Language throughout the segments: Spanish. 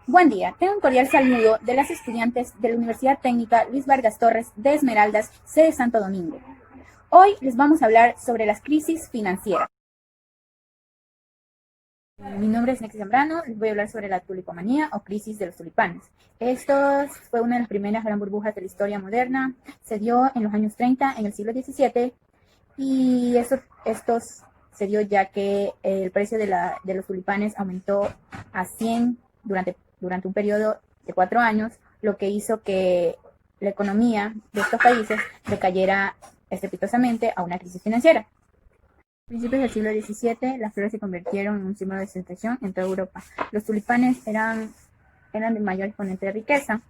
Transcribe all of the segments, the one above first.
Buen día, tengo un cordial saludo de las estudiantes de la Universidad Técnica Luis Vargas Torres de Esmeraldas, sede Santo Domingo. Hoy les vamos a hablar sobre las crisis financieras. Mi nombre es Nexi Zambrano, les voy a hablar sobre la tulipomanía o crisis de los tulipanes. Esto fue una de las primeras gran burbujas de la historia moderna, se dio en los años 30 en el siglo XVII y estos se dio ya que el precio de los tulipanes aumentó a 100 durante un periodo de 4 años, lo que hizo que la economía de estos países decayera estrepitosamente a una crisis financiera. A principios del siglo XVII, las flores se convirtieron en un símbolo de ostentación en toda Europa. Los tulipanes eran de mayor exponente de riqueza,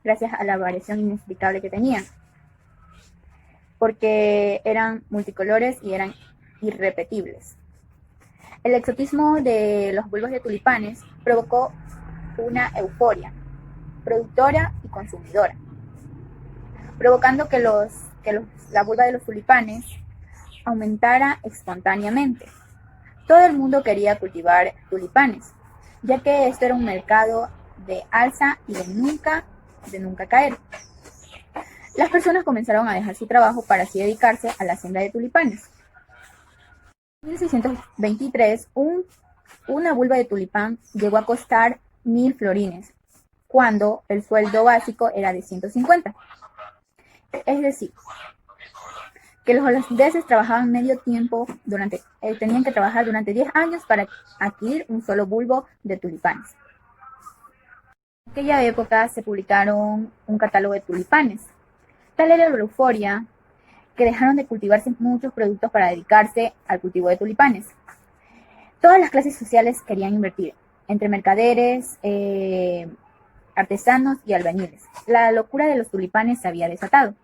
gracias a la variación inexplicable que tenían, porque eran multicolores y eran irrepetibles. El exotismo de los bulbos de tulipanes provocó una euforia productora y consumidora, provocando que la vulva de los tulipanes aumentara espontáneamente. Todo el mundo quería cultivar tulipanes, ya que esto era un mercado de alza y de nunca caer. Las personas comenzaron a dejar su trabajo para así dedicarse a la siembra de tulipanes. En 1623, una vulva de tulipán llegó a costar 1000 florines, cuando el sueldo básico era de 150. Es decir, que los holandeses trabajaban medio tiempo tenían que trabajar durante 10 años para adquirir un solo bulbo de tulipanes. En aquella época se publicaron un catálogo de tulipanes. Tal era la euforia que dejaron de cultivarse muchos productos para dedicarse al cultivo de tulipanes. Todas las clases sociales querían invertir, entre mercaderes, artesanos y albañiles. La locura de los tulipanes se había desatado.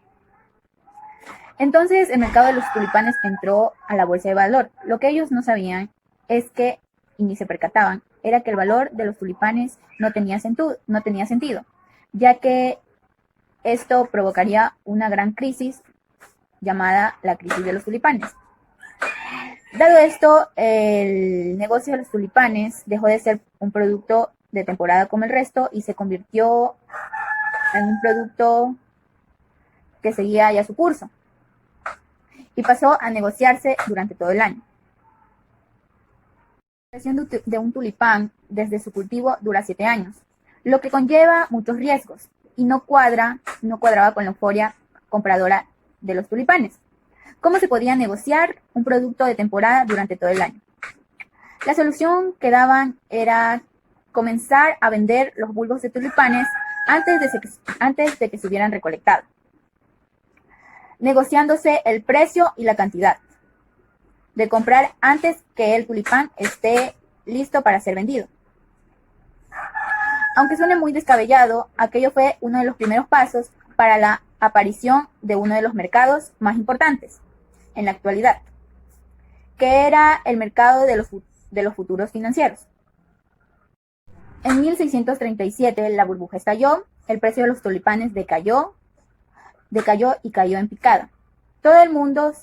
Entonces el mercado de los tulipanes entró a la bolsa de valor. Lo que ellos no sabían es que, y ni se percataban, era que el valor de los tulipanes no tenía sentido, ya que esto provocaría una gran crisis llamada la crisis de los tulipanes. Dado esto, el negocio de los tulipanes dejó de ser un producto de temporada como el resto y se convirtió en un producto que seguía ya su curso y pasó a negociarse durante todo el año. La creación de un tulipán desde su cultivo dura 7 años, lo que conlleva muchos riesgos y no cuadraba con la euforia compradora de los tulipanes. ¿Cómo se podía negociar un producto de temporada durante todo el año? La solución que daban era comenzar a vender los bulbos de tulipanes antes de que se hubieran recolectado, negociándose el precio y la cantidad, de comprar antes que el tulipán esté listo para ser vendido. Aunque suene muy descabellado, aquello fue uno de los primeros pasos para la aparición de uno de los mercados más importantes en la actualidad, que era el mercado de los futuros financieros. En 1637 la burbuja estalló, el precio de los tulipanes decayó y cayó en picada. Todo el mundo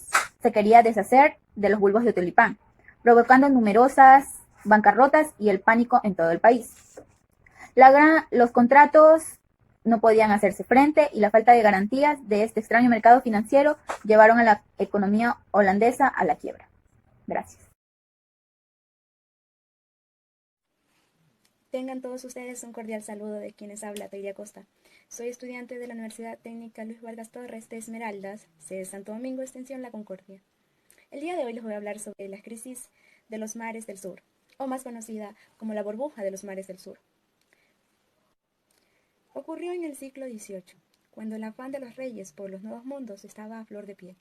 se quería deshacer de los bulbos de tulipán, provocando numerosas bancarrotas y el pánico en todo el país. Los contratos no podían hacerse frente y la falta de garantías de este extraño mercado financiero llevaron a la economía holandesa a la quiebra. Gracias. Tengan todos ustedes un cordial saludo de quienes habla Teiria Costa. Soy estudiante de la Universidad Técnica Luis Vargas Torres de Esmeraldas, sede Santo Domingo, extensión La Concordia. El día de hoy les voy a hablar sobre la crisis de los mares del sur, o más conocida como la burbuja de los mares del sur. Ocurrió en el siglo XVIII, cuando el afán de los reyes por los nuevos mundos estaba a flor de piel.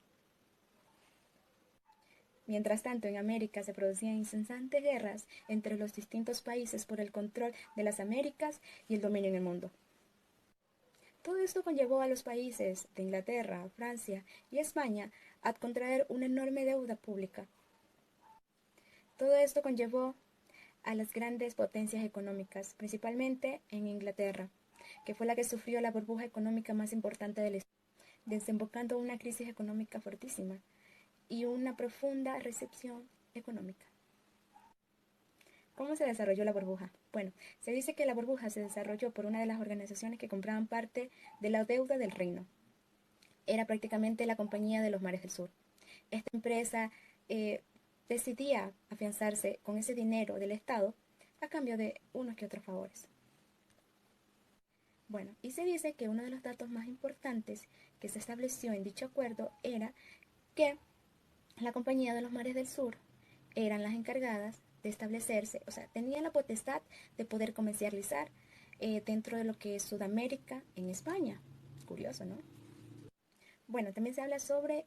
Mientras tanto, en América se producían incesantes guerras entre los distintos países por el control de las Américas y el dominio en el mundo. Todo esto conllevó a los países de Inglaterra, Francia y España a contraer una enorme deuda pública. Todo esto conllevó a las grandes potencias económicas, principalmente en Inglaterra, que fue la que sufrió la burbuja económica más importante de la historia, desembocando en una crisis económica fortísima y una profunda recesión económica. ¿Cómo se desarrolló la burbuja? Bueno, se dice que la burbuja se desarrolló por una de las organizaciones que compraban parte de la deuda del reino. Era prácticamente la Compañía de los Mares del Sur. Esta empresa decidía afianzarse con ese dinero del Estado a cambio de unos que otros favores. Bueno, y se dice que uno de los datos más importantes que se estableció en dicho acuerdo era que la Compañía de los Mares del Sur eran las encargadas de establecerse, o sea, tenían la potestad de poder comercializar dentro de lo que es Sudamérica en España. Curioso, ¿no? Bueno, también se habla sobre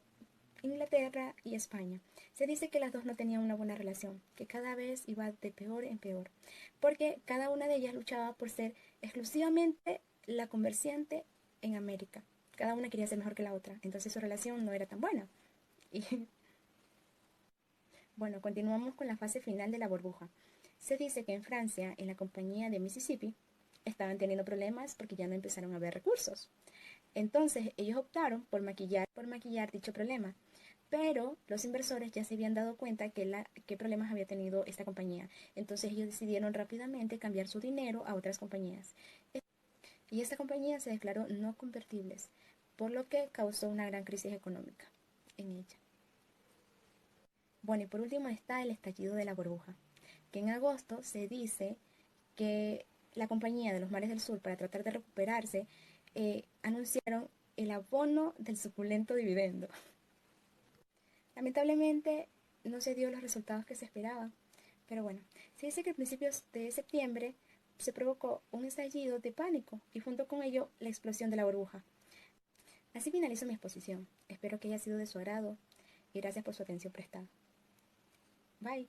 Inglaterra y España. Se dice que las dos no tenían una buena relación, que cada vez iba de peor en peor, porque cada una de ellas luchaba por ser exclusivamente la comerciante en América. Cada una quería ser mejor que la otra, entonces su relación no era tan buena. Y bueno, continuamos con la fase final de la burbuja. Se dice que en Francia, en la compañía de Mississippi, estaban teniendo problemas porque ya no empezaron a haber recursos. Entonces ellos optaron por maquillar dicho problema. Pero los inversores ya se habían dado cuenta qué problemas había tenido esta compañía. Entonces ellos decidieron rápidamente cambiar su dinero a otras compañías. Y esta compañía se declaró no convertibles, por lo que causó una gran crisis económica en ella. Bueno, y por último está el estallido de la burbuja, que en agosto se dice que la compañía de los Mares del Sur, para tratar de recuperarse, anunciaron el abono del suculento dividendo. Lamentablemente no se dio los resultados que se esperaban, pero bueno, se dice que a principios de septiembre se provocó un estallido de pánico y junto con ello la explosión de la burbuja. Así finalizo mi exposición. Espero que haya sido de su agrado y gracias por su atención prestada. Bye.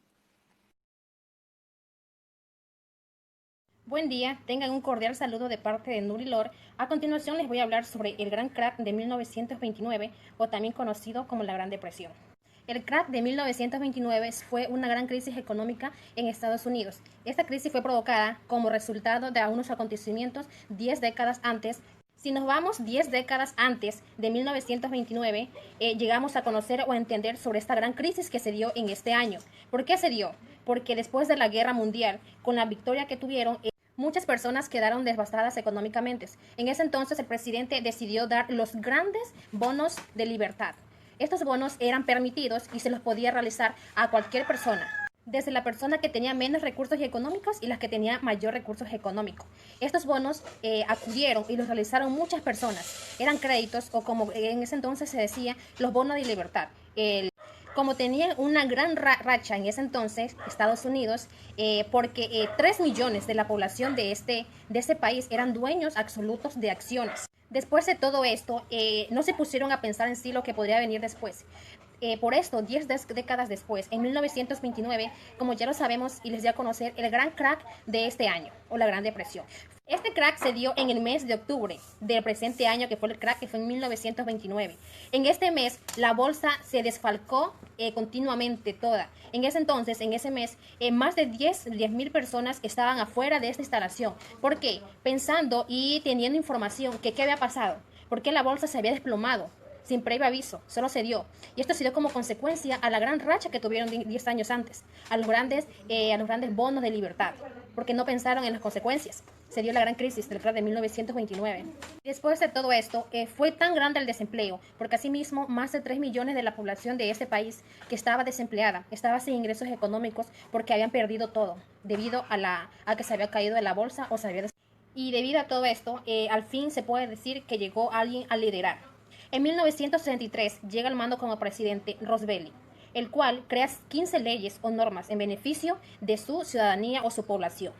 Buen día, tengan un cordial saludo de parte de Nurilor. A continuación les voy a hablar sobre el Gran Crack de 1929, o también conocido como la Gran Depresión. El crack de 1929 fue una gran crisis económica en Estados Unidos. Esta crisis fue provocada como resultado de unos acontecimientos 10 décadas antes. Si nos vamos 10 décadas antes de 1929, llegamos a conocer o a entender sobre esta gran crisis que se dio en este año. ¿Por qué se dio? Porque después de la Guerra Mundial, con la victoria que tuvieron, muchas personas quedaron devastadas económicamente. En ese entonces el presidente decidió dar los grandes bonos de libertad. Estos bonos eran permitidos y se los podía realizar a cualquier persona, desde la persona que tenía menos recursos económicos y las que tenía mayor recursos económicos. Estos bonos acudieron y los realizaron muchas personas. Eran créditos, o como en ese entonces se decía, los bonos de libertad. Como tenían una gran racha en ese entonces, Estados Unidos, porque 3 millones de la población de ese país eran dueños absolutos de acciones. Después de todo esto, no se pusieron a pensar en sí lo que podría venir después. Por esto, 10 décadas después, en 1929, como ya lo sabemos y les di a conocer, el gran crack de este año, o la Gran Depresión. Este crack se dio en el mes de octubre del presente año, que fue el crack que fue en 1929. En este mes, la bolsa se desfalcó continuamente toda. En ese entonces, en ese mes, más de 10.000 personas estaban afuera de esta instalación. ¿Por qué? Pensando y teniendo información que qué había pasado, porque la bolsa se había desplomado sin previo aviso, solo se dio. Y esto se dio como consecuencia a la gran racha que tuvieron 10 años antes, a los grandes bonos de libertad, porque no pensaron en las consecuencias. Se dio la gran crisis del crack de 1929. Después de todo esto, fue tan grande el desempleo, porque asimismo más de 3 millones de la población de ese país que estaba desempleada, estaba sin ingresos económicos porque habían perdido todo, debido a que se había caído de la bolsa o se había y debido a todo esto, al fin se puede decir que llegó alguien a liderar. En 1963 llega al mando como presidente Roosevelt, el cual crea 15 leyes o normas en beneficio de su ciudadanía o su población.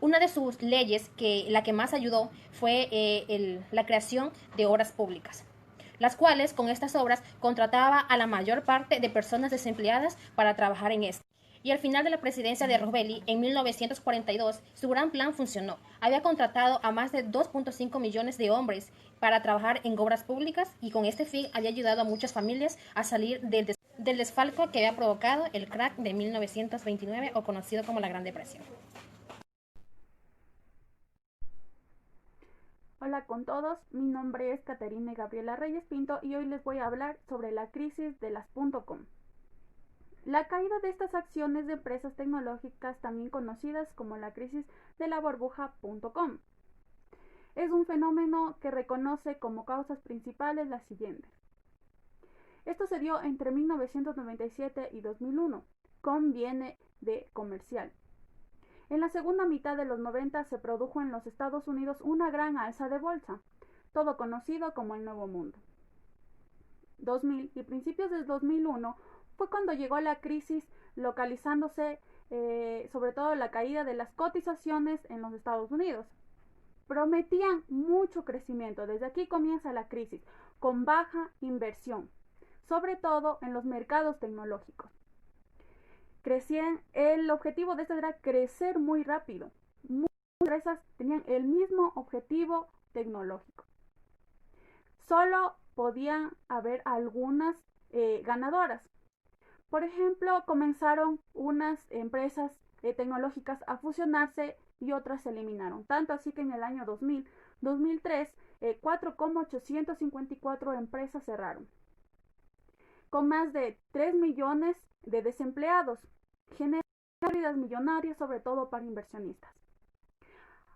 Una de sus leyes, la que más ayudó, fue la creación de obras públicas, las cuales con estas obras contrataba a la mayor parte de personas desempleadas para trabajar en esto. Y al final de la presidencia de Roosevelt, en 1942, su gran plan funcionó. Había contratado a más de 2.5 millones de hombres para trabajar en obras públicas y con este fin había ayudado a muchas familias a salir del desfalco que había provocado el crack de 1929, o conocido como la Gran Depresión. Hola con todos, mi nombre es Caterina Gabriela Reyes Pinto y hoy les voy a hablar sobre la crisis de las .com. La caída de estas acciones de empresas tecnológicas, también conocidas como la crisis de la burbuja.com, es un fenómeno que reconoce como causas principales las siguientes. Esto se dio entre 1997 y 2001, con viene de comercial. En la segunda mitad de los 90 se produjo en los Estados Unidos una gran alza de bolsa, todo conocido como el Nuevo Mundo. 2000 y principios del 2001 fue cuando llegó la crisis, localizándose sobre todo la caída de las cotizaciones en los Estados Unidos. Prometían mucho crecimiento, desde aquí comienza la crisis, con baja inversión, sobre todo en los mercados tecnológicos. El objetivo de esto era crecer muy rápido. Muchas empresas tenían el mismo objetivo tecnológico. Solo podían haber algunas ganadoras. Por ejemplo, comenzaron unas empresas tecnológicas a fusionarse y otras se eliminaron. Tanto así que en el año 2003, 4,854 empresas cerraron, con más de 3 millones de desempleados, generando pérdidas millonarias, sobre todo para inversionistas.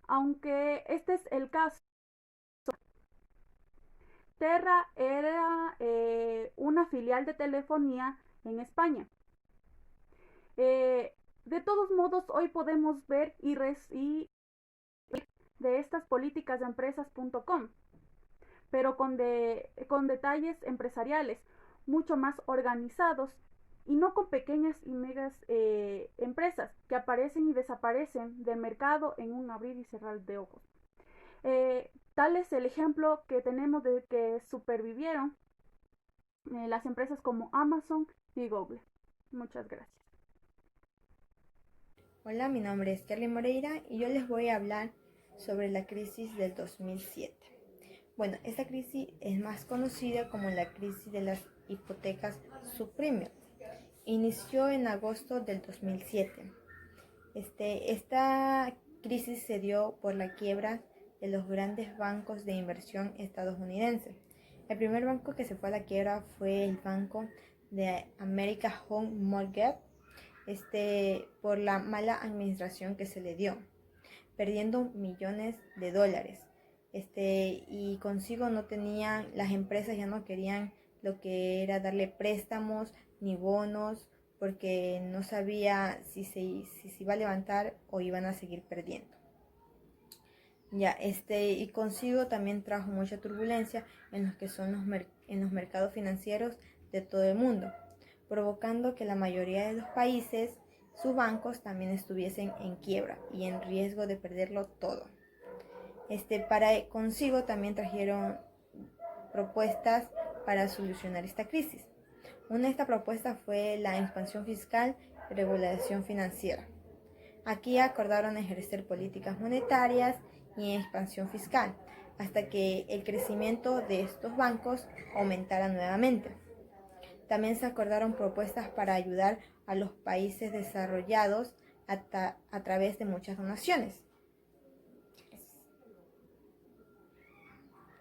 Aunque este es el caso, Terra era una filial de telefonía en España. De todos modos, hoy podemos ver y de estas políticas de empresas.com, pero con detalles empresariales mucho más organizados y no con pequeñas y megas empresas que aparecen y desaparecen del mercado en un abrir y cerrar de ojos. Tal es el ejemplo que tenemos de que supervivieron las empresas como Amazon y Google. Muchas gracias. Hola, mi nombre es Kelly Moreira y yo les voy a hablar sobre la crisis del 2007. Bueno, esta crisis es más conocida como la crisis de las hipotecas subprime. Inició en agosto del 2007. Esta crisis se dio por la quiebra de los grandes bancos de inversión estadounidenses. El primer banco que se fue a la quiebra fue el banco de America Home Mortgage, por la mala administración que se le dio, perdiendo millones de dólares. Y consigo no tenían, las empresas ya no querían lo que era darle préstamos ni bonos, porque no sabía si se iba a levantar o iban a seguir perdiendo. Y consigo también trajo mucha turbulencia en los que son en los mercados financieros de todo el mundo, provocando que la mayoría de los países, sus bancos también estuviesen en quiebra y en riesgo de perderlo todo. Consigo también trajeron propuestas para solucionar esta crisis. Una de estas propuestas fue la expansión fiscal y regulación financiera. Aquí acordaron ejercer políticas monetarias y expansión fiscal hasta que el crecimiento de estos bancos aumentara nuevamente. También se acordaron propuestas para ayudar a los países desarrollados a través de muchas donaciones.